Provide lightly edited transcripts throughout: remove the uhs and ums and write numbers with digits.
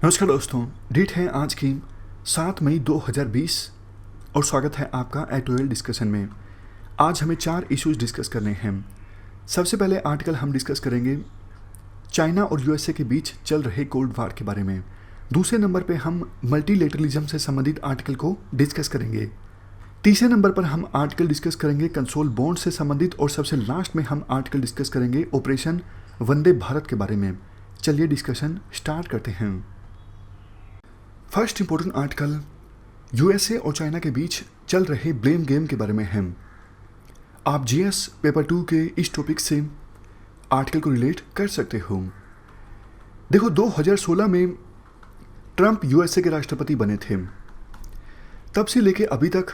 नमस्कार दोस्तों। डेट है आज की 7 मई 2020 और स्वागत है आपका एटोएल डिस्कशन में। आज हमें 4 इश्यूज डिस्कस करने हैं। सबसे पहले आर्टिकल हम डिस्कस करेंगे चाइना और यूएसए के बीच चल रहे कोल्ड वार के बारे में। दूसरे नंबर पे हम मल्टीलेटरलिज्म से संबंधित आर्टिकल को डिस्कस करेंगे। तीसरे नंबर पर हम आर्टिकल डिस्कस करेंगे कंसोल बॉन्ड से संबंधित और सबसे लास्ट में हम आर्टिकल डिस्कस करेंगे ऑपरेशन वंदे भारत के बारे में। चलिए डिस्कशन स्टार्ट करते हैं। फर्स्ट इंपॉर्टेंट आर्टिकल यूएसए और चाइना के बीच चल रहे ब्लेम गेम के बारे में है। आप जीएस पेपर 2 के इस टॉपिक से आर्टिकल को रिलेट कर सकते हो। देखो 2016 में ट्रंप यूएसए के राष्ट्रपति बने थे। तब से लेके अभी तक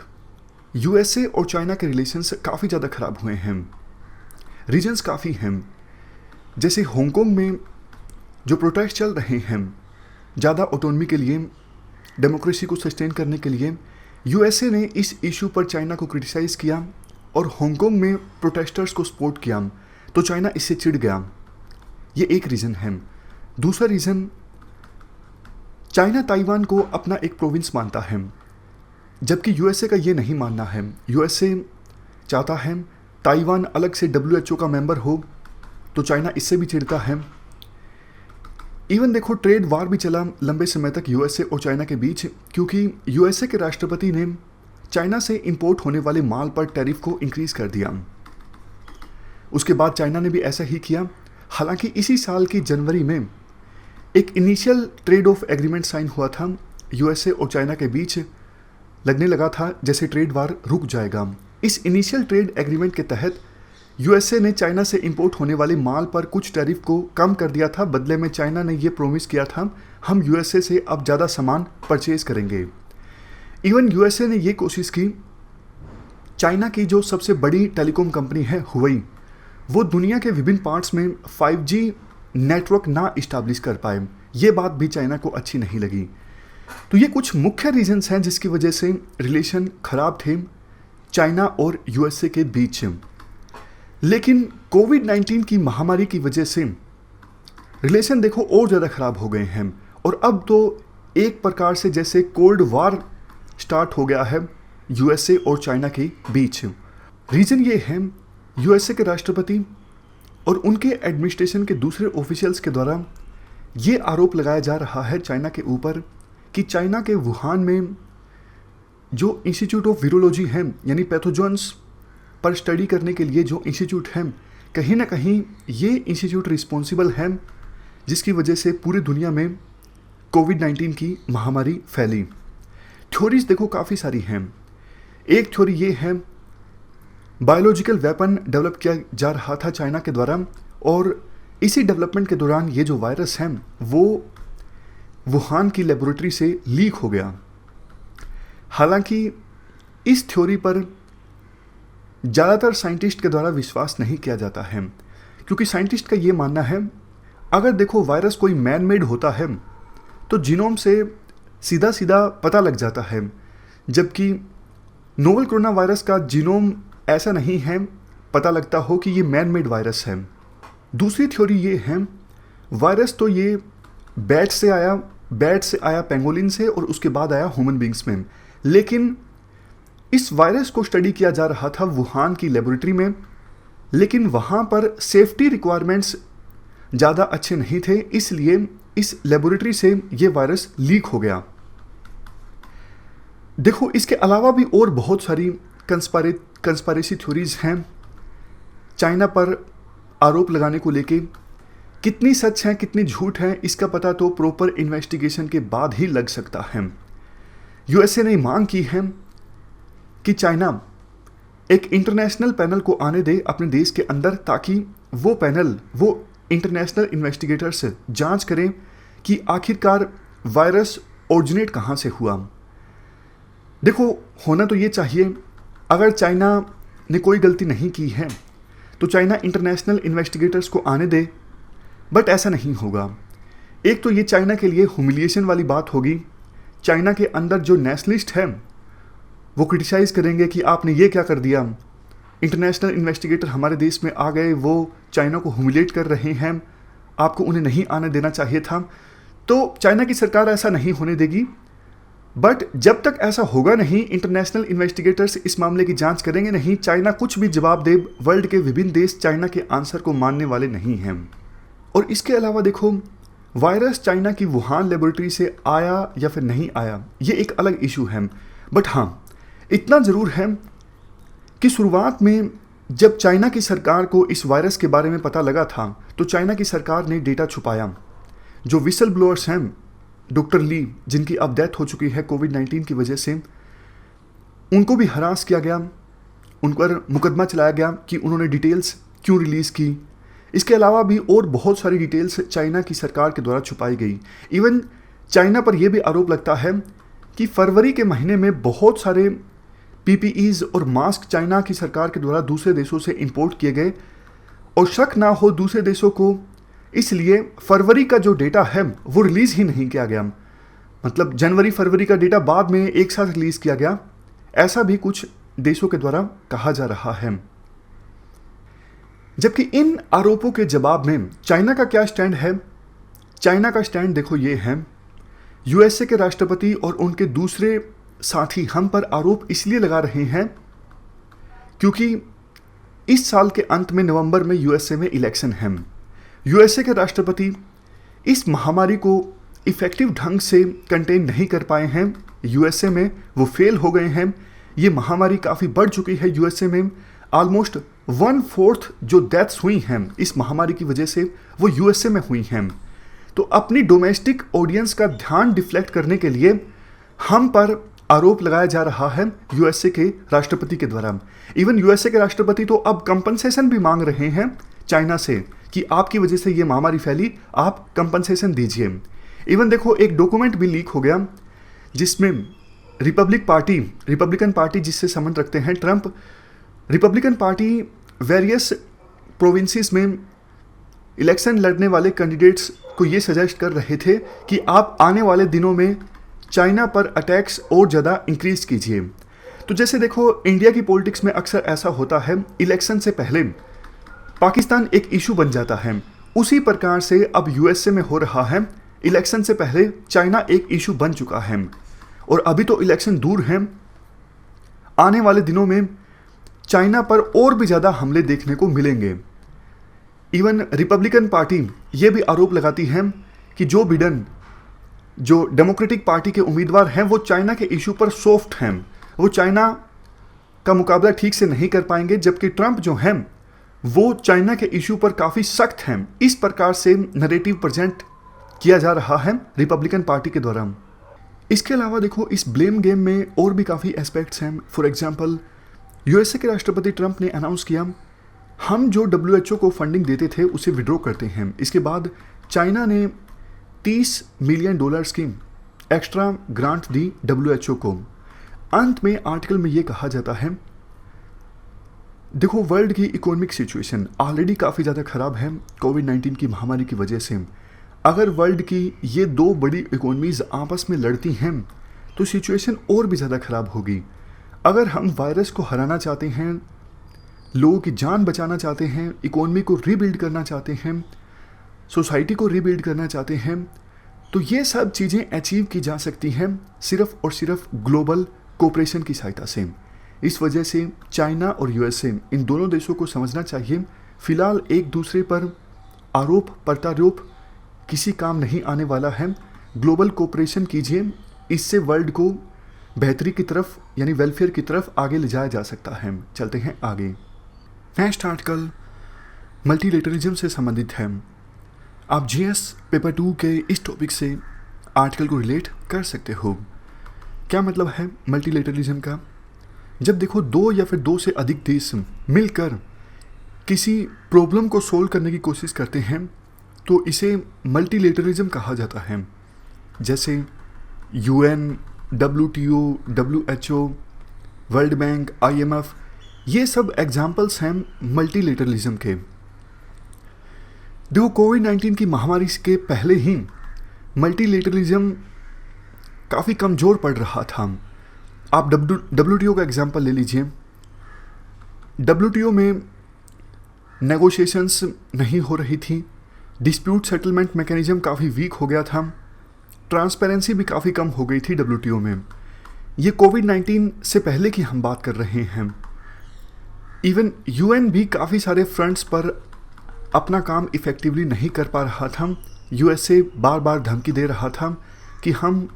यूएसए और चाइना के रिलेशंस काफ़ी ज़्यादा ख़राब हुए हैं। रीजन्स काफ़ी हैं, जैसे हांगकांग में जो प्रोटेस्ट चल रहे हैं ज़्यादा ऑटोनॉमी के लिए, डेमोक्रेसी को सस्टेन करने के लिए, यूएसए ने इस इशू पर चाइना को क्रिटिसाइज़ किया और हांगकांग में प्रोटेस्टर्स को सपोर्ट किया, तो चाइना इससे चिढ़ गया। ये एक रीज़न है। दूसरा रीज़न, चाइना ताइवान को अपना एक प्रोविंस मानता है, जबकि यूएसए का ये नहीं मानना है। यूएसए चाहता है ताइवान अलग से डब्ल्यूएचओ का मेंबर हो, तो चाइना इससे भी चिढ़ता है। इवन देखो ट्रेड वार भी चला लंबे समय तक यूएसए और चाइना के बीच, क्योंकि यूएसए के राष्ट्रपति ने चाइना से इंपोर्ट होने वाले माल पर टैरिफ को इंक्रीज कर दिया। उसके बाद चाइना ने भी ऐसा ही किया। हालांकि इसी साल की जनवरी में एक initial trade of agreement sign हुआ था यूएसए और चाइना के बीच। लगने लगा था जैसे ट्रेड वार रुक जाएगा। इस इनिशियल ट्रेड एग्रीमेंट के तहत यूएसए ने चाइना से इंपोर्ट होने वाले माल पर कुछ टैरिफ को कम कर दिया था। बदले में चाइना ने ये प्रॉमिस किया था हम यूएसए से अब ज़्यादा सामान परचेज करेंगे। इवन यूएसए ने ये कोशिश की, चाइना की जो सबसे बड़ी टेलीकॉम कंपनी है हुवई, वो दुनिया के विभिन्न पार्ट्स में 5G नेटवर्क ना इस्टेब्लिश कर पाए। ये बात भी चाइना को अच्छी नहीं लगी। तो ये कुछ मुख्य रीजन्स हैं जिसकी वजह से रिलेशन खराब थे चाइना और यूएसए के बीच। लेकिन कोविड-19 की महामारी की वजह से रिलेशन देखो और ज़्यादा ख़राब हो गए हैं, और अब तो एक प्रकार से जैसे कोल्ड वार स्टार्ट हो गया है यूएसए और चाइना के बीच। रीज़न ये है, यूएसए के राष्ट्रपति और उनके एडमिनिस्ट्रेशन के दूसरे ऑफिशियल्स के द्वारा ये आरोप लगाया जा रहा है चाइना के ऊपर कि चाइना के वुहान में जो इंस्टीट्यूट ऑफ वीरोलॉजी है, यानी पैथोजन्स पर स्टडी करने के लिए जो इंस्टीट्यूट है, कहीं ना कहीं ये इंस्टीट्यूट रिस्पॉन्सिबल है जिसकी वजह से पूरी दुनिया में कोविड-19 की महामारी फैली। थ्योरीज देखो काफ़ी सारी हैं। एक थ्योरी ये है, बायोलॉजिकल वेपन डेवलप किया जा रहा था चाइना के द्वारा, और इसी डेवलपमेंट के दौरान ये जो वायरस है वो वुहान की लेबोरेटरी से लीक हो गया। हालांकि इस थ्योरी पर ज़्यादातर साइंटिस्ट के द्वारा विश्वास नहीं किया जाता है, क्योंकि साइंटिस्ट का ये मानना है अगर देखो वायरस कोई मैन मेड होता है तो जीनोम से सीधा सीधा पता लग जाता है, जबकि नोवेल कोरोना वायरस का जीनोम ऐसा नहीं है पता लगता हो कि ये मैन मेड वायरस है। दूसरी थ्योरी ये है, वायरस तो ये बैट से आया पेंगोलिन से, और उसके बाद आया ह्यूमन बींग्स में। लेकिन इस वायरस को स्टडी किया जा रहा था वुहान की लेबोरेटरी में, लेकिन वहाँ पर सेफ्टी रिक्वायरमेंट्स ज़्यादा अच्छे नहीं थे, इसलिए इस लेबोरेटरी से ये वायरस लीक हो गया। देखो इसके अलावा भी और बहुत सारी कंस्पारेसी थ्योरीज हैं चाइना पर आरोप लगाने को लेके। कितनी सच हैं कितनी झूठ हैं इसका पता तो प्रॉपर इन्वेस्टिगेशन के बाद ही लग सकता है। यूएसए ने मांग की है कि चाइना एक इंटरनेशनल पैनल को आने दे अपने देश के अंदर, ताकि वो पैनल, वो इंटरनेशनल इन्वेस्टिगेटर्स जांच करें कि आखिरकार वायरस ओरिजिनेट कहाँ से हुआ। देखो होना तो ये चाहिए, अगर चाइना ने कोई गलती नहीं की है तो चाइना इंटरनेशनल इन्वेस्टिगेटर्स को आने दे, बट ऐसा नहीं होगा। एक तो ये चाइना के लिए ह्यूमिलिएशन वाली बात होगी। चाइना के अंदर जो नेशनलिस्ट है वो क्रिटिसाइज़ करेंगे कि आपने ये क्या कर दिया, इंटरनेशनल इन्वेस्टिगेटर हमारे देश में आ गए, वो चाइना को ह्यूमिलेट कर रहे हैं, आपको उन्हें नहीं आने देना चाहिए था। तो चाइना की सरकार ऐसा नहीं होने देगी। बट जब तक ऐसा होगा नहीं, इंटरनेशनल इन्वेस्टिगेटर्स इस मामले की जांच करेंगे नहीं, चाइना कुछ भी जवाब दे, वर्ल्ड के विभिन्न देश चाइना के आंसर को मानने वाले नहीं हैं। और इसके अलावा देखो, वायरस चाइना की वुहान लेबोरेटरी से आया या फिर नहीं आया, ये एक अलग इशू है। बट हाँ, इतना ज़रूर है कि शुरुआत में जब चाइना की सरकार को इस वायरस के बारे में पता लगा था, तो चाइना की सरकार ने डेटा छुपाया। जो विसल ब्लोअर्स हैं, डॉक्टर ली, जिनकी अब डेथ हो चुकी है कोविड-19 की वजह से, उनको भी हरास किया गया, उन पर मुकदमा चलाया गया कि उन्होंने डिटेल्स क्यों रिलीज़ की। इसके अलावा भी और बहुत सारी डिटेल्स चाइना की सरकार के द्वारा छुपाई गई। इवन चाइना पर यह भी आरोप लगता है कि फरवरी के महीने में बहुत सारे पीपीईज और मास्क चाइना की सरकार के द्वारा दूसरे देशों से इंपोर्ट किए गए, और शक ना हो दूसरे देशों को, इसलिए फरवरी का जो डेटा है वो रिलीज़ ही नहीं किया गया। मतलब जनवरी फरवरी का डेटा बाद में एक साथ रिलीज़ किया गया, ऐसा भी कुछ देशों के द्वारा कहा जा रहा है। जबकि इन आरोपों के जवाब में चाइना का क्या स्टैंड है? चाइना का स्टैंड देखो ये है, यूएसए के राष्ट्रपति और उनके दूसरे साथी हम पर आरोप इसलिए लगा रहे हैं क्योंकि इस साल के अंत में नवंबर में यूएसए में इलेक्शन है। यूएसए के राष्ट्रपति इस महामारी को इफेक्टिव ढंग से कंटेन नहीं कर पाए हैं। यूएसए में वो फेल हो गए हैं। ये महामारी काफ़ी बढ़ चुकी है यूएसए में। ऑलमोस्ट 1/4 जो डेथ्स हुई हैं इस महामारी की वजह से वो यूएसए में हुई हैं। तो अपनी डोमेस्टिक ऑडियंस का ध्यान डिफ्लेक्ट करने के लिए हम पर आरोप लगाया जा रहा है यूएसए के राष्ट्रपति के द्वारा। इवन यूएसए के राष्ट्रपति तो अब कंपनसेशन भी मांग रहे हैं चाइना से कि आपकी वजह से ये महामारी फैली, आप कंपनसेशन दीजिए। इवन देखो, एक डॉक्यूमेंट भी लीक हो गया जिसमें रिपब्लिकन पार्टी जिससे संबंध रखते हैं Trump, Republican party various provinces में इलेक्शन लड़ने वाले कैंडिडेट्स को ये सजेस्ट कर रहे थे कि आप आने वाले दिनों में चाइना पर अटैक्स और ज़्यादा इंक्रीज कीजिए। तो जैसे देखो, इंडिया की पॉलिटिक्स में अक्सर ऐसा होता है, इलेक्शन से पहले पाकिस्तान एक इशू बन जाता है, उसी प्रकार से अब यूएसए में हो रहा है। इलेक्शन से पहले चाइना एक इशू बन चुका है, और अभी तो इलेक्शन दूर है। आने वाले दिनों में चाइना पर और भी ज़्यादा हमले देखने को मिलेंगे। इवन रिपब्लिकन पार्टी ये भी आरोप लगाती है कि जो बिडेन, जो डेमोक्रेटिक पार्टी के उम्मीदवार हैं, वो चाइना के इशू पर सॉफ्ट हैं, वो चाइना का मुकाबला ठीक से नहीं कर पाएंगे, जबकि ट्रंप जो हैं वो चाइना के इशू पर काफ़ी सख्त हैं। इस प्रकार से नैरेटिव प्रेजेंट किया जा रहा है रिपब्लिकन पार्टी के द्वारा। इसके अलावा देखो, इस ब्लेम गेम में और भी काफ़ी एस्पेक्ट्स हैं। फॉर एग्जांपल, यूएसए के राष्ट्रपति ट्रंप ने अनाउंस किया, हम जो डब्ल्यूएचओ को फंडिंग देते थे उसे विड्रॉ करते हैं। इसके बाद चाइना ने $30 मिलियन की एक्स्ट्रा ग्रांट दी डब्ल्यूएचओ को। अंत में आर्टिकल में ये कहा जाता है, देखो, वर्ल्ड की इकोनॉमिक सिचुएशन ऑलरेडी काफ़ी ज़्यादा ख़राब है कोविड-19 की महामारी की वजह से। अगर वर्ल्ड की ये दो बड़ी इकोनॉमीज़ आपस में लड़ती हैं तो सिचुएशन और भी ज़्यादा ख़राब होगी। अगर हम वायरस को हराना चाहते हैं, लोगों की जान बचाना चाहते हैं, इकोनॉमी को रीबिल्ड करना चाहते हैं, सोसाइटी को रीबिल्ड करना चाहते हैं, तो ये सब चीज़ें अचीव की जा सकती हैं सिर्फ़ और सिर्फ ग्लोबल कोऑपरेशन की सहायता से। इस वजह से चाइना और यूएसए, इन दोनों देशों को समझना चाहिए, फ़िलहाल एक दूसरे पर आरोप प्रत्यारोप किसी काम नहीं आने वाला है। ग्लोबल कोऑपरेशन कीजिए, इससे वर्ल्ड को बेहतरी की तरफ यानी वेलफेयर की तरफ आगे ले जाया जा सकता है। चलते हैं आगे। नेक्स्ट आर्टिकल मल्टीलेटरलिज्म से संबंधित है। आप जीएस पेपर 2 के इस टॉपिक से आर्टिकल को रिलेट कर सकते हो। क्या मतलब है मल्टीलेटरलिज्म का? जब देखो, दो या फिर दो से अधिक देश मिलकर किसी प्रॉब्लम को सोल्व करने की कोशिश करते हैं तो इसे मल्टीलेटरलिज्म कहा जाता है। जैसे UN, WTO, WHO, world bank, IMF, ये सब एग्जाम्पल्स हैं मल्टीलेटरलिज्म के। देखो, कोविड-19 की महामारी के पहले ही मल्टीलेटरलिज्म काफ़ी कमज़ोर पड़ रहा था। आप डब्ल्यूटीओ का एग्जाम्पल ले लीजिए। डब्ल्यूटीओ में नेगोशिएशंस नहीं हो रही थी, डिस्प्यूट सेटलमेंट मैकेनिज्म काफ़ी वीक हो गया था। ट्रांसपेरेंसी भी काफ़ी कम हो गई थी WTO में। ये कोविड-19 से पहले की हम बात कर रहे हैं। इवन UN भी काफ़ी सारे फ्रंट्स पर अपना काम इफ़ेक्टिवली नहीं कर पा रहा था। USA बार बार धमकी दे रहा था कि हम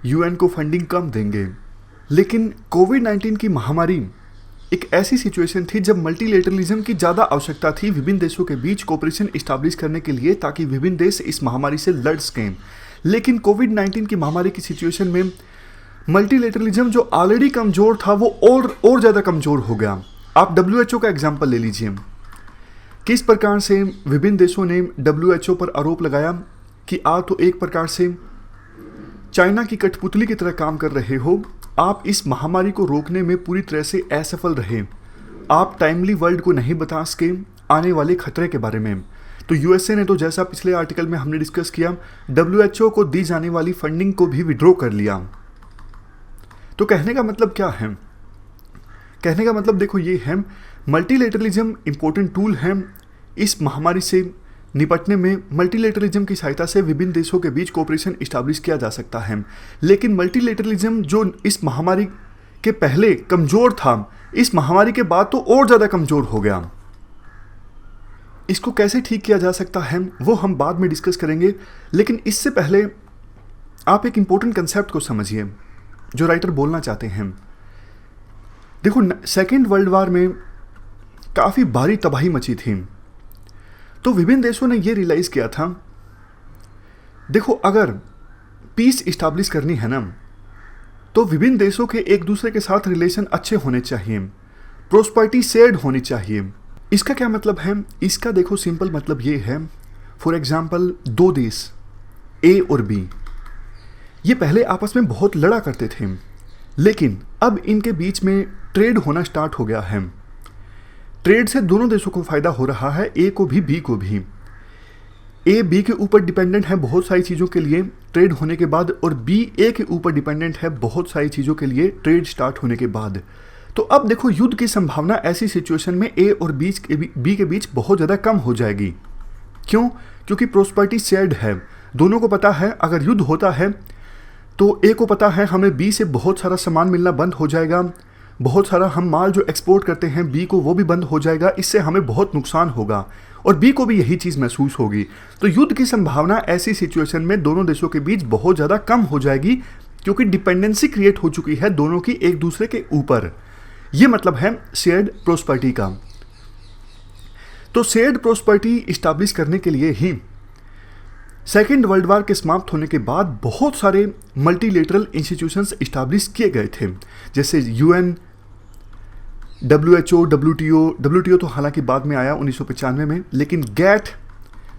UN को फंडिंग कम देंगे। लेकिन कोविड-19 की महामारी एक ऐसी सिचुएशन थी जब मल्टीलेटरलिज्म की ज़्यादा आवश्यकता थी विभिन्न देशों के बीच कोऑपरेशन इस्टेब्लिश करने के लिए, ताकि विभिन्न देश इस महामारी से लड़ सकें। लेकिन कोविड-19 की महामारी की सिचुएशन में मल्टीलेटरलिज्म जो ऑलरेडी कमज़ोर था वो और ज़्यादा कमज़ोर हो गया। आप WHO का एग्जाम्पल ले लीजिए। किस प्रकार से विभिन्न देशों ने WHO पर आरोप लगाया कि आप तो एक प्रकार से चाइना की कठपुतली की तरह काम कर रहे हो, आप इस महामारी को रोकने में पूरी तरह से असफल रहे, आप टाइमली वर्ल्ड को नहीं बता सके आने वाले खतरे के बारे में। तो USA ने तो, जैसा पिछले आर्टिकल में हमने डिस्कस किया, WHO को दी जाने वाली फंडिंग को भी विड्रॉ कर लिया। तो कहने का मतलब क्या है? कहने का मतलब देखो ये है, मल्टीलेटरलिज्म इंपॉर्टेंट टूल है इस महामारी से निपटने में। मल्टीलेटरलिज्म की सहायता से विभिन्न देशों के बीच कोऑपरेशन इस्टेब्लिश किया जा सकता है। लेकिन मल्टीलेटरलिज्म जो इस महामारी के पहले कमज़ोर था, इस महामारी के बाद तो और ज़्यादा कमज़ोर हो गया। इसको कैसे ठीक किया जा सकता है वो हम बाद में डिस्कस करेंगे। लेकिन इससे पहले आप एक इम्पोर्टेंट कंसेप्ट को समझिए जो राइटर बोलना चाहते हैं। देखो, सेकेंड वर्ल्ड वॉर में काफ़ी भारी तबाही मची थी, तो विभिन्न देशों ने ये रियलाइज़ किया था, देखो अगर पीस इस्टेब्लिश करनी है ना, तो विभिन्न देशों के एक दूसरे के साथ रिलेशन अच्छे होने चाहिए, प्रोस्पेरिटी शेयर्ड होनी चाहिए। इसका क्या मतलब है? इसका देखो सिंपल मतलब ये है, फॉर एग्जाम्पल दो देश A और B, ये पहले आपस में बहुत लड़ा करते थे, लेकिन अब इनके बीच में ट्रेड होना स्टार्ट हो गया है। ट्रेड से दोनों देशों को फ़ायदा हो रहा है, A को भी B को भी। A B के ऊपर डिपेंडेंट है बहुत सारी चीज़ों के लिए ट्रेड होने के बाद, और B A के ऊपर डिपेंडेंट है बहुत सारी चीज़ों के लिए ट्रेड स्टार्ट होने के बाद। तो अब देखो, युद्ध की संभावना ऐसी सिचुएशन में A और B के बीच बहुत ज़्यादा कम हो जाएगी। क्यों? क्योंकि प्रोस्पेरिटी शेयर्ड है। दोनों को पता है अगर युद्ध होता है तो A को पता है हमें B से बहुत सारा सामान मिलना बंद हो जाएगा, बहुत सारा हम माल जो एक्सपोर्ट करते हैं B को वो भी बंद हो जाएगा, इससे हमें बहुत नुकसान होगा, और B को भी यही चीज़ महसूस होगी। तो युद्ध की संभावना ऐसी सिचुएशन में दोनों देशों के बीच बहुत ज़्यादा कम हो जाएगी, क्योंकि डिपेंडेंसी क्रिएट हो चुकी है दोनों की एक दूसरे के ऊपर। ये मतलब है शेयर्ड प्रोस्पेरिटी का। तो शेयर्ड प्रोस्पेरिटी इस्टेब्लिश करने के लिए ही सेकेंड वर्ल्ड वॉर के समाप्त होने के बाद बहुत सारे मल्टीलेटरल इंस्टीट्यूशंस इस्टेब्लिश किए गए थे, जैसे UN, WHO, WTO तो हालांकि बाद में आया 1995 में, लेकिन GATT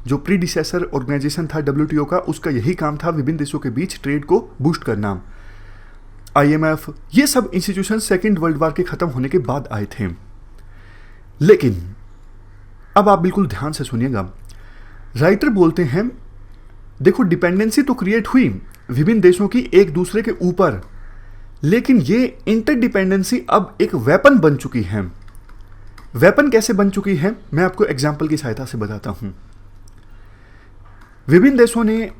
जो प्रीडिसेसर ऑर्गेनाइजेशन था WTO का, उसका यही काम था विभिन्न देशों के बीच ट्रेड को बूस्ट करना। IMF, ये सब इंस्टीट्यूशन सेकेंड वर्ल्ड वॉर के ख़त्म होने के बाद आए थे। लेकिन अब आप बिल्कुल ध्यान से सुनिएगा, राइटर बोलते हैं देखो डिपेंडेंसी तो क्रिएट हुई विभिन्न देशों की एक दूसरे के ऊपर, लेकिन ये इंटरडिपेंडेंसी अब एक वेपन बन चुकी है। वेपन कैसे बन चुकी है मैं आपको एग्जाम्पल की सहायता से बताता हूं। विभिन्न देशों ने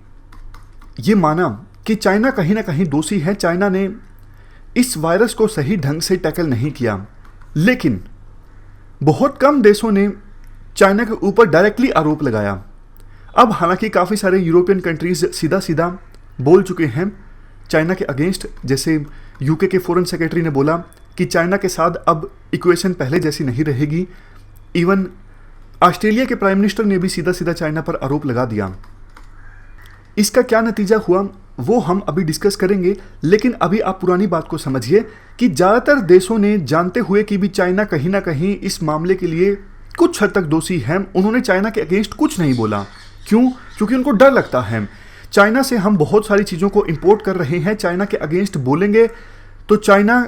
ये माना कि चाइना कहीं ना कहीं दोषी है, चाइना ने इस वायरस को सही ढंग से टैकल नहीं किया, लेकिन बहुत कम देशों ने चाइना के ऊपर डायरेक्टली आरोप लगाया। अब हालांकि काफ़ी सारे यूरोपियन कंट्रीज सीधा सीधा बोल चुके हैं चाइना के अगेंस्ट, जैसे UK के फॉरेन सेक्रेटरी ने बोला कि चाइना के साथ अब इक्वेशन पहले जैसी नहीं रहेगी। इवन ऑस्ट्रेलिया के प्राइम मिनिस्टर ने भी सीधा सीधा चाइना पर आरोप लगा दिया। इसका क्या नतीजा हुआ वो हम अभी डिस्कस करेंगे, लेकिन अभी आप पुरानी बात को समझिए कि ज़्यादातर देशों ने जानते हुए कि भी चाइना कहीं ना कहीं इस मामले के लिए कुछ हद तक दोषी है, उन्होंने चाइना के अगेंस्ट कुछ नहीं बोला। क्यों? क्योंकि उनको डर लगता है चाइना से हम बहुत सारी चीज़ों को इंपोर्ट कर रहे हैं, चाइना के अगेंस्ट बोलेंगे तो चाइना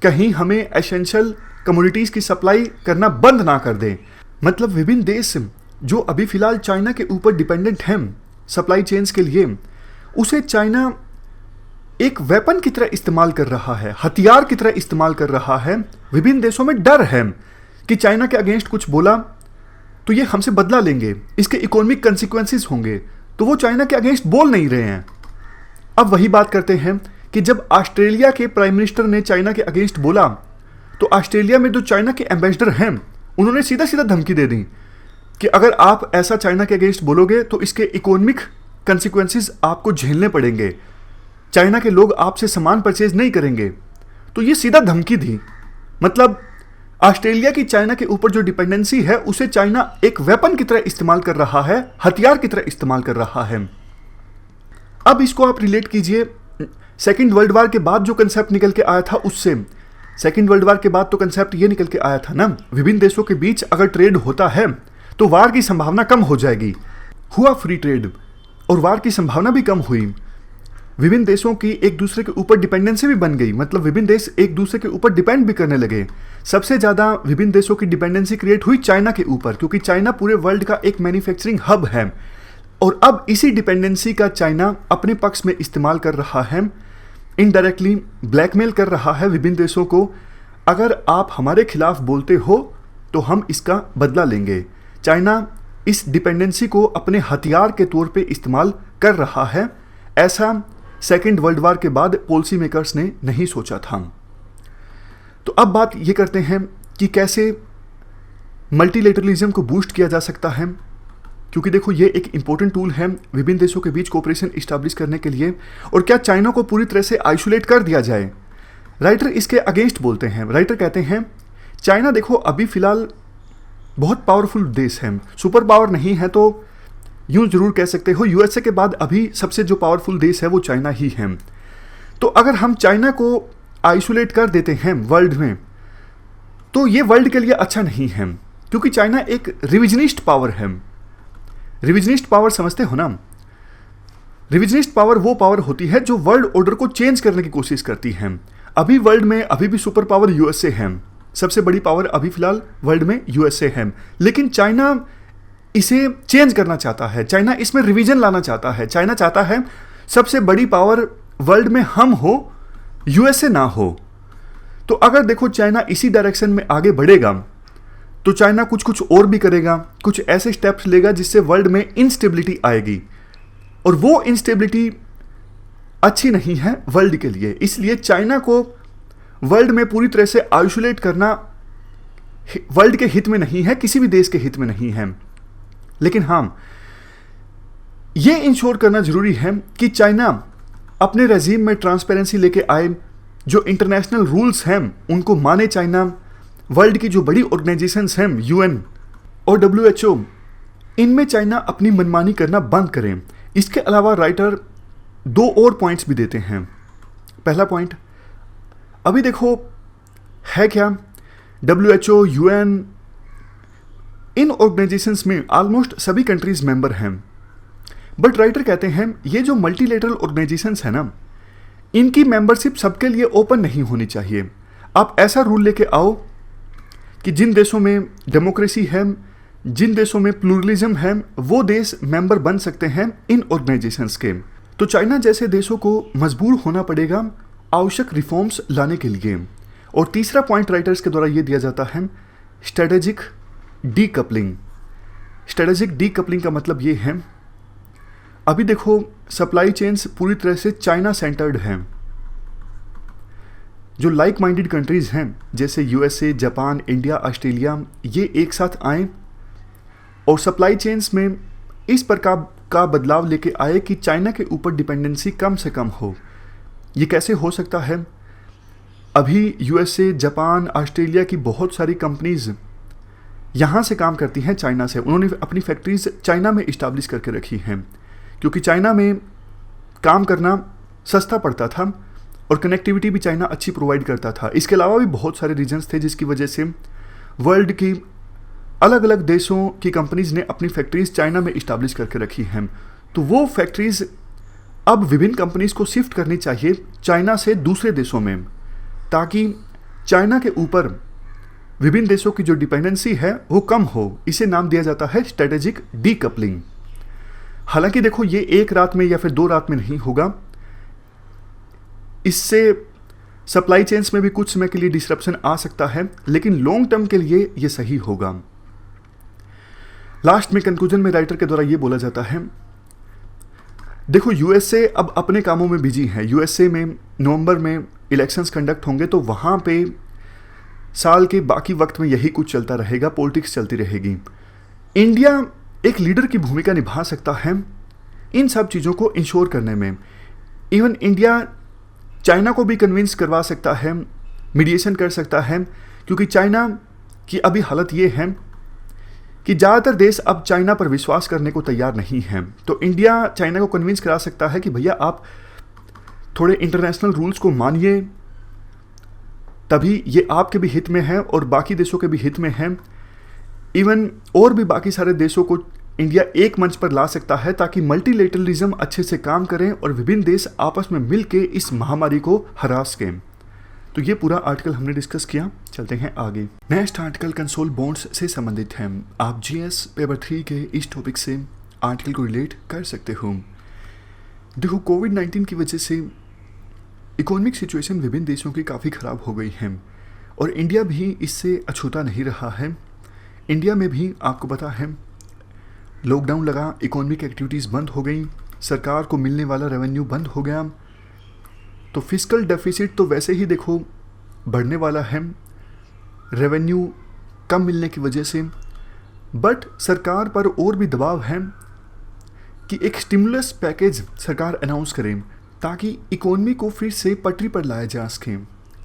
कहीं हमें एसेंशियल कमोडिटीज़ की सप्लाई करना बंद ना कर दे। मतलब विभिन्न देश जो अभी फ़िलहाल चाइना के ऊपर डिपेंडेंट हैं सप्लाई चेन्स के लिए, उसे चाइना एक वेपन की तरह इस्तेमाल कर रहा है, हथियार की तरह इस्तेमाल कर रहा है। विभिन्न देशों में डर है कि चाइना के अगेंस्ट कुछ बोला तो ये हमसे बदला लेंगे, इसके इकोनॉमिक कंसिक्वेंसेस होंगे, तो वो चाइना के अगेंस्ट बोल नहीं रहे हैं। अब वही बात करते हैं कि जब ऑस्ट्रेलिया के प्राइम मिनिस्टर ने चाइना के अगेंस्ट बोला तो ऑस्ट्रेलिया में जो चाइना के एम्बेसडर हैं उन्होंने सीधा सीधा धमकी दे दी कि अगर आप ऐसा चाइना के अगेंस्ट बोलोगे तो इसके इकोनॉमिक कंसिक्वेंसेस आपको झेलने पड़ेंगे, चाइना के लोग आपसे सामान परचेज नहीं करेंगे। तो ये सीधा धमकी दी। मतलब ऑस्ट्रेलिया की चाइना के ऊपर जो डिपेंडेंसी है उसे चाइना एक वेपन की तरह इस्तेमाल कर रहा है, हथियार की तरह इस्तेमाल कर रहा है। अब इसको आप रिलेट कीजिए सेकेंड वर्ल्ड वार के बाद जो कंसेप्ट निकल के आया था उससे। सेकेंड वर्ल्ड वार के बाद तो कंसेप्ट ये निकल के आया था ना, विभिन्न देशों के बीच अगर ट्रेड होता है तो वार की संभावना कम हो जाएगी। हुआ फ्री ट्रेड और वार की संभावना भी कम हुई। विभिन्न देशों की एक दूसरे के ऊपर डिपेंडेंसी भी बन गई, मतलब विभिन्न देश एक दूसरे के ऊपर डिपेंड भी करने लगे। सबसे ज़्यादा विभिन्न देशों की डिपेंडेंसी क्रिएट हुई चाइना के ऊपर, क्योंकि चाइना पूरे वर्ल्ड का एक मैन्युफैक्चरिंग हब है। और अब इसी डिपेंडेंसी का चाइना अपने पक्ष में इस्तेमाल कर रहा है, इनडायरेक्टली ब्लैकमेल कर रहा है विभिन्न देशों को। अगर आप हमारे खिलाफ बोलते हो तो हम इसका बदला लेंगे। चाइना इस डिपेंडेंसी को अपने हथियार के तौर पे इस्तेमाल कर रहा है। ऐसा सेकेंड वर्ल्ड वार के बाद पॉलिसी मेकर्स ने नहीं सोचा था। तो अब बात ये करते हैं कि कैसे मल्टीलेटरलिज्म को बूस्ट किया जा सकता है, क्योंकि देखो ये एक इंपॉर्टेंट टूल है विभिन्न देशों के बीच कोऑपरेशन इस्टेब्लिश करने के लिए। और क्या चाइना को पूरी तरह से आइसोलेट कर दिया जाए? राइटर इसके अगेंस्ट बोलते हैं। राइटर कहते हैं चाइना देखो अभी फिलहाल बहुत पावरफुल देश है, सुपर पावर नहीं है तो यूं जरूर कह सकते हो यूएसए के बाद अभी सबसे जो पावरफुल देश है वो चाइना ही है। तो अगर हम चाइना को आइसोलेट कर देते हैं वर्ल्ड में तो ये वर्ल्ड के लिए अच्छा नहीं है, क्योंकि चाइना एक रिविजनिस्ट पावर है। रिविजनिस्ट पावर समझते हो ना? रिविजनिस्ट पावर वो पावर होती है जो वर्ल्ड ऑर्डर को चेंज करने की कोशिश करती है। अभी वर्ल्ड में अभी भी सुपर पावर यूएसए है, सबसे बड़ी पावर अभी फिलहाल वर्ल्ड में यूएसए है। लेकिन चाइना इसे चेंज करना चाहता है, चाइना इसमें रिवीजन लाना चाहता है। चाइना चाहता है सबसे बड़ी पावर वर्ल्ड में हम हो, यूएसए ना हो। तो अगर देखो चाइना इसी डायरेक्शन में आगे बढ़ेगा तो चाइना कुछ कुछ और भी करेगा, कुछ ऐसे स्टेप्स लेगा जिससे वर्ल्ड में इंस्टेबिलिटी आएगी, और वो इंस्टेबिलिटी अच्छी नहीं है वर्ल्ड के लिए। इसलिए चाइना को वर्ल्ड में पूरी तरह से आइसोलेट करना वर्ल्ड के हित में नहीं है, किसी भी देश के हित में नहीं है। लेकिन हाँ, ये इंश्योर करना जरूरी है कि चाइना अपने रेजीम में ट्रांसपेरेंसी लेके आए, जो इंटरनेशनल रूल्स हैं उनको माने चाइना। वर्ल्ड की जो बड़ी ऑर्गेनाइजेशंस हैं यूएन और डब्ल्यूएचओ, इनमें चाइना अपनी मनमानी करना बंद करें। इसके अलावा राइटर दो और पॉइंट्स भी देते हैं। पहला पॉइंट, अभी देखो है क्या, डब्ल्यूएचओ, यूएन, इन ऑर्गेनाइजेशंस में ऑलमोस्ट सभी कंट्रीज मेंबर हैं। बट राइटर कहते हैं ये जो मल्टीलेटरल ऑर्गेनाइजेशंस है ना, इनकी मेंबरशिप सबके लिए ओपन नहीं होनी चाहिए। आप ऐसा रूल लेके आओ कि जिन देशों में डेमोक्रेसी है, जिन देशों में प्लूरलिज्म है, वो देश मेंबर बन सकते हैं इन ऑर्गेनाइजेशंस के। तो चाइना जैसे देशों को मजबूर होना पड़ेगा आवश्यक रिफॉर्म्स लाने के लिए। और तीसरा पॉइंट राइटर्स के द्वारा ये दिया जाता है स्ट्रेटेजिक डीकपलिंग। स्ट्रेटेजिक डीकपलिंग का मतलब ये है, अभी देखो सप्लाई चेन्स पूरी तरह से चाइना सेंटर्ड हैं। जो लाइक माइंडेड कंट्रीज हैं जैसे यूएसए, जापान, इंडिया, ऑस्ट्रेलिया, ये एक साथ आए और सप्लाई चेन्स में इस प्रकार का बदलाव लेके आए कि चाइना के ऊपर डिपेंडेंसी कम से कम हो। ये कैसे हो सकता है? अभी यूएसए, जापान, ऑस्ट्रेलिया की बहुत सारी कंपनीज यहाँ से काम करती हैं चाइना से। उन्होंने अपनी फैक्ट्रीज चाइना में इस्टेब्लिश करके रखी हैं, क्योंकि चाइना में काम करना सस्ता पड़ता था और कनेक्टिविटी भी चाइना अच्छी प्रोवाइड करता था। इसके अलावा भी बहुत सारे रीजन्स थे जिसकी वजह से वर्ल्ड की अलग अलग देशों की कंपनीज ने अपनी फैक्ट्रीज चाइना में इस्टेब्लिश करके रखी हैं। तो वो फैक्ट्रीज अब विभिन्न कंपनीज को शिफ्ट करनी चाहिए चाइना से दूसरे देशों में, ताकि चाइना के ऊपर विभिन्न देशों की जो डिपेंडेंसी है वो कम हो। इसे नाम दिया जाता है स्ट्रेटेजिक डीकपलिंग। हालांकि देखो ये एक रात में या फिर 2 रात में नहीं होगा, इससे सप्लाई चेन्स में भी कुछ समय के लिए डिसरप्शन आ सकता है, लेकिन लॉन्ग टर्म के लिए ये सही होगा। लास्ट में कंक्लूजन में राइटर के द्वारा ये बोला जाता है देखो यूएसए अब अपने कामों में बिजी है। यूएसए में नवंबर में इलेक्शंस कंडक्ट होंगे, तो वहाँ पे साल के बाकी वक्त में यही कुछ चलता रहेगा, पॉलिटिक्स चलती रहेगी। इंडिया एक लीडर की भूमिका निभा सकता है इन सब चीज़ों को इंश्योर करने में। इवन इंडिया चाइना को भी कन्विंस करवा सकता है, मीडिएशन कर सकता है, क्योंकि चाइना की अभी हालत ये है कि ज़्यादातर देश अब चाइना पर विश्वास करने को तैयार नहीं हैं। तो इंडिया चाइना को कन्विंस करा सकता है कि भैया आप थोड़े इंटरनेशनल रूल्स को मानिए, तभी ये आपके भी हित में है और बाकी देशों के भी हित में है। इवन और भी बाकी सारे देशों को इंडिया एक मंच पर ला सकता है ताकि मल्टीलेटरलिज्म अच्छे से काम करें और विभिन्न देश आपस में मिलकर इस महामारी को हरा सकें। तो ये पूरा आर्टिकल हमने डिस्कस किया। चलते हैं आगे। नेक्स्ट आर्टिकल कंसोल बॉन्ड्स से संबंधित है। आप जीएस पेपर 3 के इस टॉपिक से आर्टिकल को रिलेट कर सकते हो। देखो कोविड-19 की वजह से इकोनॉमिक सिचुएशन विभिन्न देशों की काफ़ी ख़राब हो गई है और इंडिया भी इससे अछूता नहीं रहा है। इंडिया में भी आपको पता है लॉकडाउन लगा, इकोनॉमिक एक्टिविटीज़ बंद हो गई, सरकार को मिलने वाला रेवेन्यू बंद हो गया, तो फिस्कल डेफिसिट तो वैसे ही देखो बढ़ने वाला है रेवेन्यू कम मिलने की वजह से। बट सरकार पर और भी दबाव है कि एक स्टिमुलस पैकेज सरकार अनाउंस करे ताकि इकोनॉमी को फिर से पटरी पर लाया जा सके।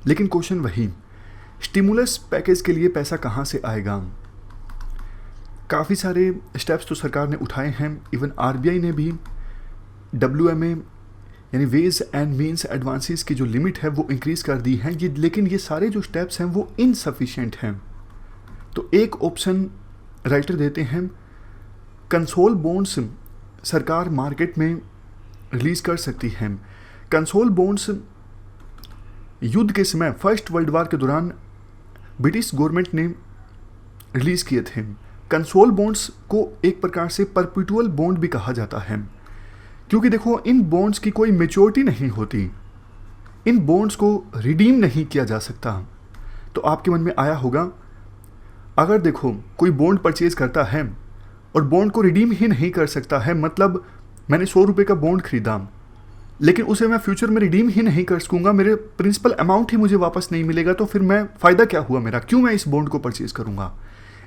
लेकिन क्वेश्चन वही, स्टिमुलस पैकेज के लिए पैसा कहाँ से आएगा? काफ़ी सारे स्टेप्स तो सरकार ने उठाए हैं। इवन आरबीआई ने भी WMA यानी वेज एंड मीन्स एडवांसेस की जो लिमिट है वो इंक्रीज़ कर दी है। ये लेकिन ये सारे जो स्टेप्स हैं वो इनसफिशिएंट हैं। तो एक ऑप्शन राइटर देते हैं, कंसोल बॉन्ड्स सरकार मार्केट में रिलीज़ कर सकती है। कंसोल बॉन्ड्स युद्ध के समय फर्स्ट वर्ल्ड वॉर के दौरान ब्रिटिश गवर्नमेंट ने रिलीज़ किए थे। कंसोल बॉन्ड्स को एक प्रकार से परपेचुअल बॉन्ड भी कहा जाता है, क्योंकि देखो इन बॉन्ड्स की कोई मैच्योरिटी नहीं होती, इन बॉन्ड्स को रिडीम नहीं किया जा सकता। तो आपके मन में आया होगा, अगर देखो कोई बॉन्ड परचेज करता है और बॉन्ड को रिडीम ही नहीं कर सकता है, मतलब मैंने 100 रुपये का बॉन्ड खरीदा लेकिन उसे मैं फ्यूचर में रिडीम ही नहीं कर सकूँगा, मेरे प्रिंसिपल अमाउंट ही मुझे वापस नहीं मिलेगा, तो फिर मैं फ़ायदा क्या हुआ मेरा, क्यों मैं इस बॉन्ड को परचेज करूँगा?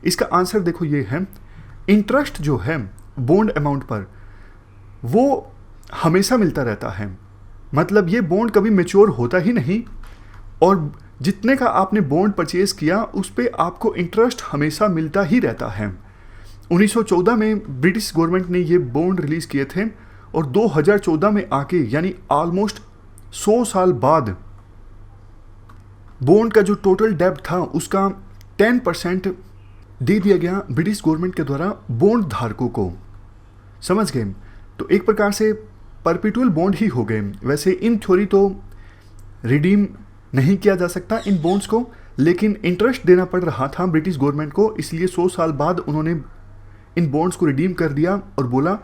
इसका आंसर देखो ये है, इंटरेस्ट जो है बॉन्ड अमाउंट पर वो हमेशा मिलता रहता है। मतलब ये बॉन्ड कभी मैच्योर होता ही नहीं और जितने का आपने बॉन्ड परचेज किया उस पर आपको इंटरेस्ट हमेशा मिलता ही रहता है। 1914 में ब्रिटिश गवर्नमेंट ने ये बॉन्ड रिलीज़ किए थे और 2014 में आके यानी ऑलमोस्ट 100 साल बाद बॉन्ड का जो टोटल डेब्ट था उसका 10% दे दिया गया ब्रिटिश गवर्नमेंट के द्वारा बॉन्ड धारकों को। समझ गए? तो एक प्रकार से परपेचुअल बॉन्ड ही हो गए। वैसे इन थ्योरी तो रिडीम नहीं किया जा सकता इन बॉन्ड्स को, लेकिन इंटरेस्ट देना पड़ रहा था ब्रिटिश गवर्नमेंट को, इसलिए 100 साल बाद उन्होंने इन बॉन्ड्स को रिडीम कर दिया और बोला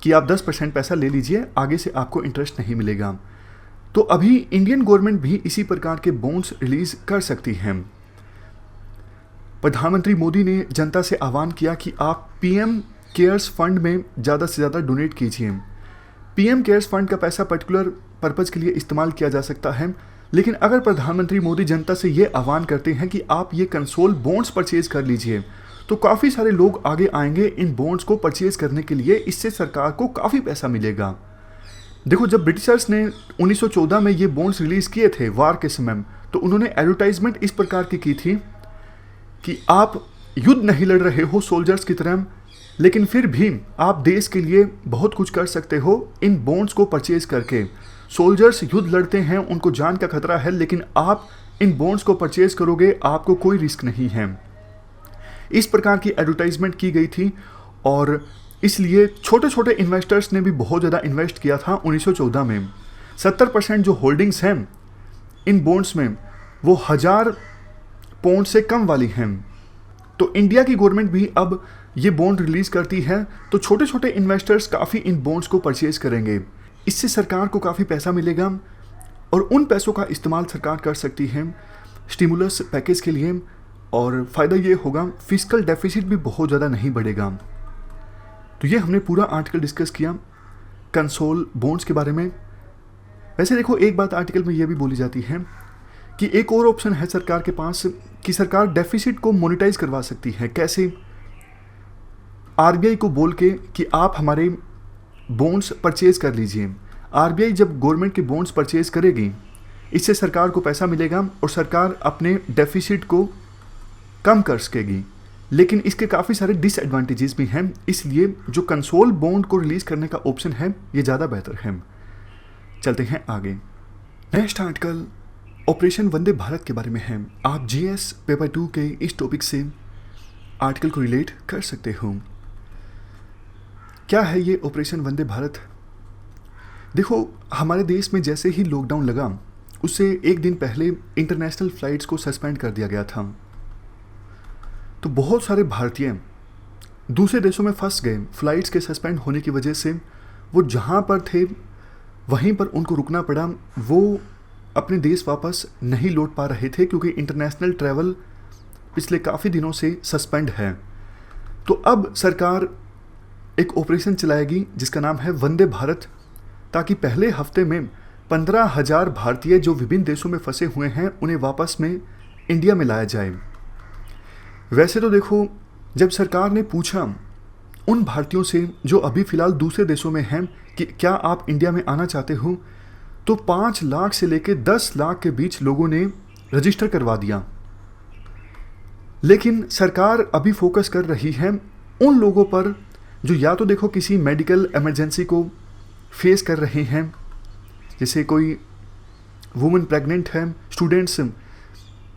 कि आप 10% पैसा ले लीजिए, आगे से आपको इंटरेस्ट नहीं मिलेगा। तो अभी इंडियन गवर्नमेंट भी इसी प्रकार के बॉन्ड्स रिलीज कर सकती है। प्रधानमंत्री मोदी ने जनता से आह्वान किया कि आप पीएम केयर्स फंड में ज़्यादा से ज़्यादा डोनेट कीजिए। पीएम केयर्स फंड का पैसा पर्टिकुलर पर्पज़ के लिए इस्तेमाल किया जा सकता है, लेकिन अगर प्रधानमंत्री मोदी जनता से ये आह्वान करते हैं कि आप ये कंसोल बॉन्ड्स परचेज कर लीजिए, तो काफ़ी सारे लोग आगे आएंगे इन बॉन्ड्स को परचेज करने के लिए। इससे सरकार को काफ़ी पैसा मिलेगा। देखो जब ब्रिटिशर्स ने 1914 में ये बॉन्ड्स रिलीज़ किए थे वार के समय, तो उन्होंने एडवर्टाइजमेंट इस प्रकार की की थी कि आप युद्ध नहीं लड़ रहे हो सोल्जर्स की तरह, लेकिन फिर भी आप देश के लिए बहुत कुछ कर सकते हो इन बॉन्ड्स को परचेज करके। सोल्जर्स युद्ध लड़ते हैं, उनको जान का खतरा है, लेकिन आप इन बॉन्ड्स को परचेज करोगे, आपको कोई रिस्क नहीं है। इस प्रकार की एडवर्टाइजमेंट की गई थी और इसलिए छोटे छोटे इन्वेस्टर्स ने भी बहुत ज़्यादा इन्वेस्ट किया था 1914 में। 70% जो होल्डिंग्स हैं इन बॉन्ड्स में वो 1000 पाउंड से कम वाली हैं। तो इंडिया की गवर्नमेंट भी अब ये बॉन्ड रिलीज़ करती है, तो छोटे छोटे इन्वेस्टर्स काफ़ी इन बॉन्ड्स को परचेज करेंगे। इससे सरकार को काफ़ी पैसा मिलेगा और उन पैसों का इस्तेमाल सरकार कर सकती है स्टिमुलस पैकेज के लिए, और फ़ायदा ये होगा फिस्कल डेफिसिट भी बहुत ज़्यादा नहीं बढ़ेगा। तो ये हमने पूरा आर्टिकल डिस्कस किया। कंसोल बॉन्ड्स के बारे में। वैसे देखो, एक बात आर्टिकल में यह भी बोली जाती है कि एक और ऑप्शन है सरकार के पास कि सरकार डेफिसिट को मोनेटाइज करवा सकती है। कैसे? आरबीआई को बोल के कि आप हमारे बॉन्ड्स परचेज कर लीजिए। आरबीआई जब गवर्नमेंट के बॉन्ड्स परचेज करेगी, इससे सरकार को पैसा मिलेगा और सरकार अपने डेफिसिट को कम कर सकेगी। लेकिन इसके काफ़ी सारे डिसएडवांटेजेस भी हैं, इसलिए जो कंसोल बॉन्ड को रिलीज़ करने का ऑप्शन है ये ज़्यादा बेहतर है। चलते हैं आगे। Next article operation Vande Bharat के बारे में है। आप जीएस पेपर 2 के इस टॉपिक से आर्टिकल को रिलेट कर सकते हो। क्या है ये ऑपरेशन वंदे भारत? देखो, हमारे देश में जैसे ही लॉकडाउन लगा उससे एक दिन पहले इंटरनेशनल फ़्लाइट्स को सस्पेंड कर दिया गया था। तो बहुत सारे भारतीय दूसरे देशों में फंस गए। फ़्लाइट्स के सस्पेंड होने की वजह से वो जहाँ पर थे वहीं पर उनको रुकना पड़ा। वो अपने देश वापस नहीं लौट पा रहे थे क्योंकि इंटरनेशनल ट्रैवल पिछले काफ़ी दिनों से सस्पेंड है। तो अब सरकार एक ऑपरेशन चलाएगी जिसका नाम है वंदे भारत, ताकि पहले हफ्ते में 15,000 भारतीय जो विभिन्न देशों में फंसे हुए हैं उन्हें वापस में इंडिया में लाया जाए। वैसे तो देखो, जब सरकार ने पूछा उन भारतीयों से जो अभी फ़िलहाल दूसरे देशों में हैं कि क्या आप इंडिया में आना चाहते हो, तो 5 लाख से लेकर 10 लाख के बीच लोगों ने रजिस्टर करवा दिया। लेकिन सरकार अभी फोकस कर रही है उन लोगों पर जो या तो देखो किसी मेडिकल इमरजेंसी को फेस कर रहे हैं, जैसे कोई वुमेन प्रेग्नेंट है, स्टूडेंट्स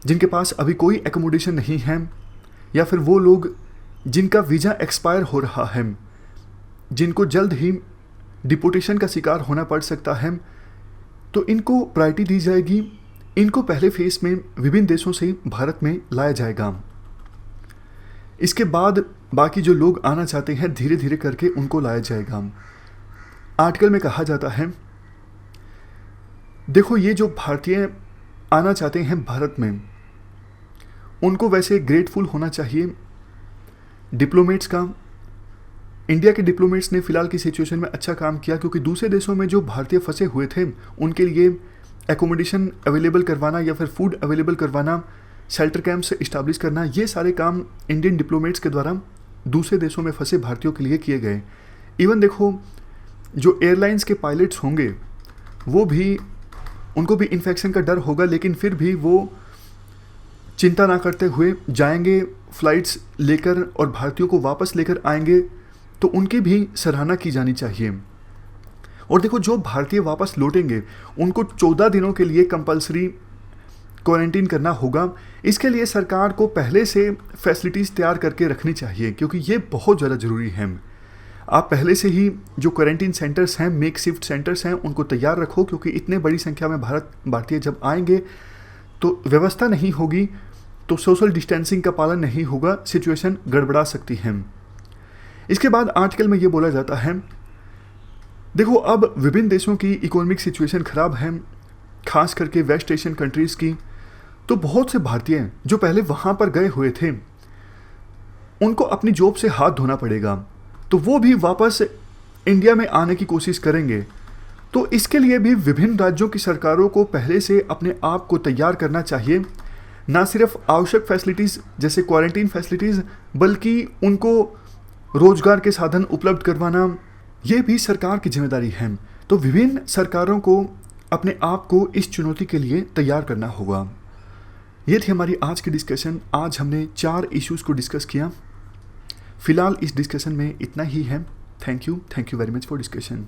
जिनके पास अभी कोई एकोमोडेशन नहीं है, या फिर वो लोग जिनका वीज़ा एक्सपायर हो रहा है, जिनको जल्द ही डिपोटेशन का शिकार होना पड़ सकता है, तो इनको प्रायोरिटी दी जाएगी। इनको पहले फेज में विभिन्न देशों से भारत में लाया जाएगा। इसके बाद बाकी जो लोग आना चाहते हैं धीरे धीरे करके उनको लाया जाएगा। आर्टिकल में कहा जाता है, देखो ये जो भारतीय आना चाहते हैं भारत में, उनको वैसे ग्रेटफुल होना चाहिए डिप्लोमेट्स का। इंडिया के डिप्लोमेट्स ने फ़िलहाल की सिचुएशन में अच्छा काम किया, क्योंकि दूसरे देशों में जो भारतीय फंसे हुए थे उनके लिए एकोमोडेशन अवेलेबल करवाना या फिर फूड अवेलेबल करवाना, शेल्टर कैंप्स इस्टेब्लिश करना, ये सारे काम इंडियन डिप्लोमेट्स के द्वारा दूसरे देशों में फंसे भारतीयों के लिए किए गए। इवन देखो, जो एयरलाइंस के पायलट्स होंगे वो भी, उनको भी इन्फेक्शन का डर होगा, लेकिन फिर भी वो चिंता ना करते हुए जाएंगे फ़्लाइट्स लेकर और भारतीयों को वापस लेकर आएंगे, तो उनकी भी सराहना की जानी चाहिए। और देखो, जो भारतीय वापस लौटेंगे उनको 14 दिनों के लिए कंपलसरी क्वारंटीन करना होगा। इसके लिए सरकार को पहले से फैसिलिटीज़ तैयार करके रखनी चाहिए, क्योंकि ये बहुत ज़्यादा ज़रूरी है। आप पहले से ही जो क्वारंटीन सेंटर्स हैं, मेक शिफ्ट सेंटर्स हैं, उनको तैयार रखो, क्योंकि इतने बड़ी संख्या में भारतीय जब आएंगे तो व्यवस्था नहीं होगी, तो सोशल डिस्टेंसिंग का पालन नहीं होगा, सिचुएशन गड़बड़ा सकती है। इसके बाद आर्टिकल में ये बोला जाता है, देखो अब विभिन्न देशों की इकोनॉमिक सिचुएशन ख़राब है, खास करके वेस्ट एशियन कंट्रीज़ की। तो बहुत से भारतीय जो पहले वहाँ पर गए हुए थे उनको अपनी जॉब से हाथ धोना पड़ेगा, तो वो भी वापस इंडिया में आने की कोशिश करेंगे। तो इसके लिए भी विभिन्न राज्यों की सरकारों को पहले से अपने आप को तैयार करना चाहिए, ना सिर्फ आवश्यक फैसिलिटीज़ जैसे क्वारंटीन फैसिलिटीज़, बल्कि उनको रोजगार के साधन उपलब्ध करवाना, ये भी सरकार की जिम्मेदारी है। तो विभिन्न सरकारों को अपने आप को इस चुनौती के लिए तैयार करना होगा। ये थी हमारी आज की डिस्कशन। आज हमने 4 इश्यूज़ को डिस्कस किया। फिलहाल इस डिस्कशन में इतना ही है। Thank you very much for discussion.